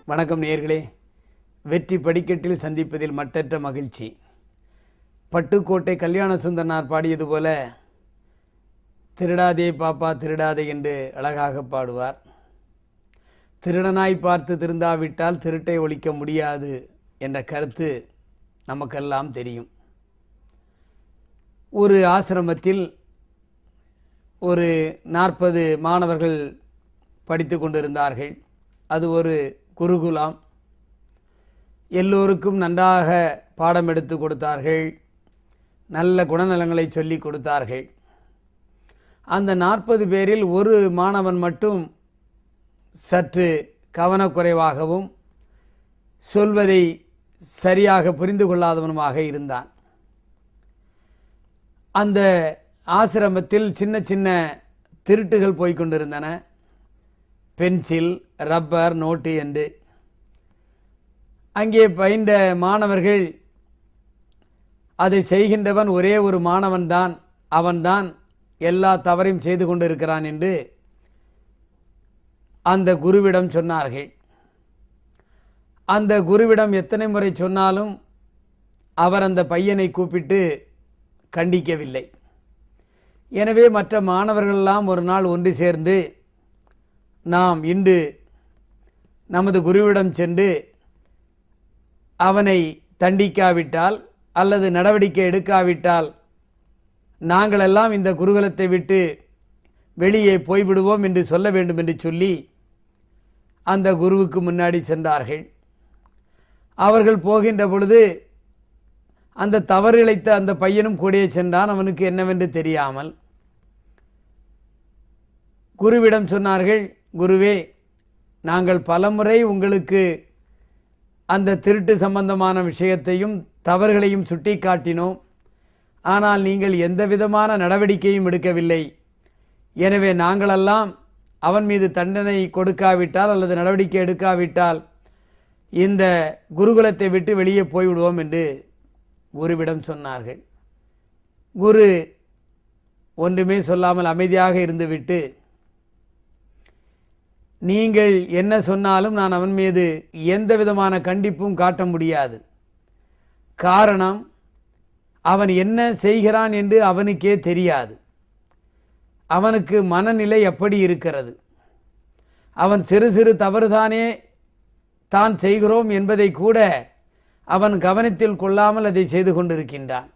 வணக்கம் நேயர்களே. வெற்றி படிக்கட்டில் சந்திப்பதில் மட்டற்ற மகிழ்ச்சி. பட்டுக்கோட்டை கல்யாண சுந்தரனார் பாடியது போல திருடாதே பாப்பா திருடாதே என்று அழகாக பாடுவார். திருடனாய் பார்த்து திருந்தாவிட்டால் திருட்டை ஒழிக்க முடியாது என்ற கருத்து நமக்கெல்லாம் தெரியும். ஒரு ஆசிரமத்தில் ஒரு 40 மாணவர்கள் படித்து கொண்டிருந்தார்கள். அது ஒரு குருகுலம். எல்லோருக்கும் நன்றாக பாடம் எடுத்து கொடுத்தார்கள். நல்ல குணநலங்களை சொல்லி கொடுத்தார்கள். அந்த 40 பேரில் ஒரு மாணவன் மட்டும் சற்று கவனக்குறைவாகவும் சொல்வதை சரியாக புரிந்து கொள்ளாதவனுமாக இருந்தான். அந்த ஆசிரமத்தில் சின்ன சின்ன திருட்டுகள் போய்கொண்டிருந்தன. பென்சில், ரப்பர், நோட்டு என்று. அங்கே பயின்ற மாணவர்கள் அதை செய்கின்றவன் ஒரே ஒரு மாணவன்தான், அவன்தான் எல்லா தவறையும் செய்து கொண்டிருக்கிறான் என்று அந்த குருவிடம் சொன்னார்கள். அந்த குருவிடம் எத்தனை முறை சொன்னாலும் அவர் அந்த பையனை கூப்பிட்டு கண்டிக்கவில்லை. எனவே மற்ற மாணவர்களெல்லாம் ஒரு நாள் ஒன்று சேர்ந்து, நாம் இன்று நமது குருவிடம் சென்று அவனை தண்டிக்காவிட்டால் அல்லது நடவடிக்கை எடுக்காவிட்டால் நாங்களெல்லாம் இந்த குருகுலத்தை விட்டு வெளியே போய்விடுவோம் என்று சொல்ல வேண்டும் என்று சொல்லி அந்த குருவுக்கு முன்னாடி சென்றார்கள். அவர்கள் போகின்ற பொழுது அந்த தவறு இழைத்த அந்த பையனும் கூடயே சென்றான். அவனுக்கு என்னவென்று தெரியாமல் குருவிடம் சொன்னார்கள், குருவே, நாங்கள் பலமுறை உங்களுக்கு அந்த திருட்டு சம்பந்தமான விஷயத்தையும் தவறுகளையும் சுட்டி காட்டினோம். ஆனால் நீங்கள் எந்த விதமான நடவடிக்கையும் எடுக்கவில்லை. எனவே நாங்களெல்லாம் அவன் மீது தண்டனை கொடுக்காவிட்டால் அல்லது நடவடிக்கை எடுக்காவிட்டால் இந்த குருகுலத்தை விட்டு வெளியே போய்விடுவோம் என்று குருவிடம் சொன்னார்கள். குரு ஒன்றுமே சொல்லாமல் அமைதியாக இருந்துவிட்டு, நீங்கள் என்ன சொன்னாலும் நான் அவன் மீது எந்த விதமான கண்டிப்பும் காட்ட முடியாது. காரணம், அவன் என்ன செய்கிறான் என்று அவனுக்கே தெரியாது. அவனுக்கு மனநிலை எப்படி இருக்கிறது? அவன் சிறு சிறு தவறுதானே தான் செய்கிறோம் என்பதை கூட அவன் கவனத்தில் கொள்ளாமல் அதை செய்து கொண்டிருக்கின்றான்.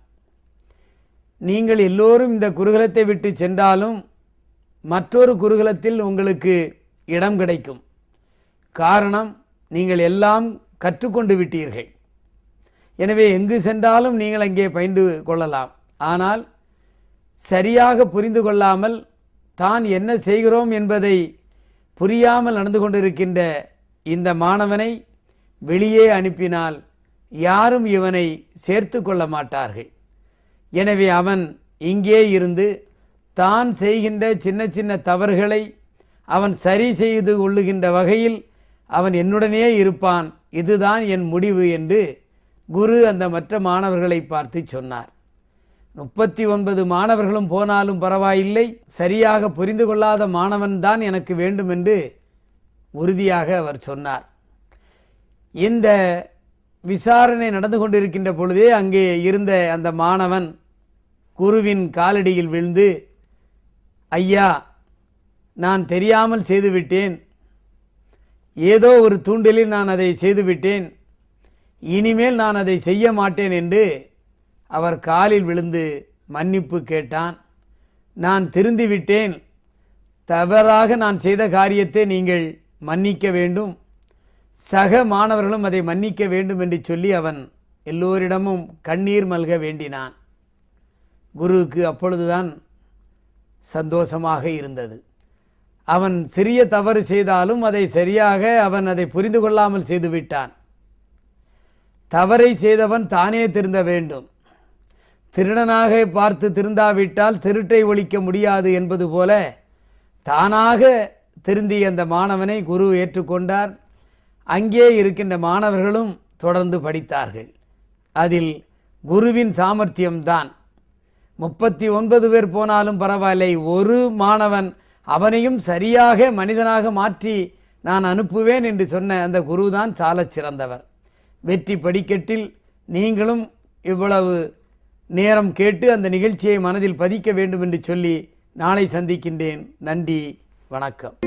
நீங்கள் எல்லோரும் இந்த குருகுலத்தை விட்டு சென்றாலும் மற்றொரு குருகுலத்தில் உங்களுக்கு இடம் கிடைக்கும். காரணம், நீங்கள் எல்லாம் கற்றுக்கொண்டு விட்டீர்கள். எனவே எங்கு சென்றாலும் நீங்கள் அங்கே பயின்று கொள்ளலாம். ஆனால் சரியாக புரிந்து கொள்ளாமல் தான் என்ன செய்கிறோம் என்பதை புரியாமல் நடந்து கொண்டிருக்கின்ற இந்த மாணவனை வெளியே அனுப்பினால் யாரும் இவனை சேர்த்து கொள்ள மாட்டார்கள். எனவே அவன் இங்கே இருந்து தான் செய்கின்ற சின்ன சின்ன தவறுகளை அவன் சரி செய்து கொள்ளுகின்ற வகையில் அவன் என்னுடனே இருப்பான். இதுதான் என் முடிவு என்று குரு அந்த மற்ற மாணவர்களை பார்த்து சொன்னார். 39 மாணவர்களும் போனாலும் பரவாயில்லை, சரியாக புரிந்து கொள்ளாத மாணவன் தான் எனக்கு வேண்டும் என்று உறுதியாக அவர் சொன்னார். இந்த விசாரணை நடந்து கொண்டிருக்கின்ற பொழுதே அங்கே இருந்த அந்த மாணவன் குருவின் காலடியில் விழுந்து, ஐயா, நான் தெரியாமல் செய்துவிட்டேன். ஏதோ ஒரு தூண்டலில் நான் அதை செய்துவிட்டேன். இனிமேல் நான் அதை செய்ய மாட்டேன் என்று அவர் காலில் விழுந்து மன்னிப்பு கேட்டான். நான் திருந்திவிட்டேன். தவறாக நான் செய்த காரியத்தை நீங்கள் மன்னிக்க வேண்டும். சக மாணவர்களும் அதை மன்னிக்க வேண்டும் என்று சொல்லி அவன் எல்லோரிடமும் கண்ணீர் மல்க வேண்டினான். குருவுக்கு அப்பொழுதுதான் சந்தோஷமாக இருந்தது. அவன் சிறிய தவறு செய்தாலும் அதை சரியாக அவன் அதை புரிந்து கொள்ளாமல் செய்துவிட்டான். தவறை செய்தவன் தானே திருந்த வேண்டும். திருடனாக பார்த்து திருந்தாவிட்டால் திருட்டை ஒழிக்க முடியாது என்பது போல தானாக திருந்திய அந்த மாணவனை குரு ஏற்றுக்கொண்டார். அங்கே இருக்கின்ற மாணவர்களும் தொடர்ந்து படித்தார்கள். அதில் குருவின் சாமர்த்தியம்தான். 39 பேர் போனாலும் பரவாயில்லை, ஒரு மாணவன் அவனையும் சரியாக மனிதனாக மாற்றி நான் அனுப்புவேன் என்று சொன்ன அந்த குருதான் சாலச் சிறந்தவர். வெற்றி படிக்கட்டில் நீங்களும் இவ்வளவு நேரம் கேட்டு அந்த நிகழ்ச்சியை மனதில் பதிக்க வேண்டும் என்று சொல்லி நாளை சந்திக்கின்றேன். நன்றி, வணக்கம்.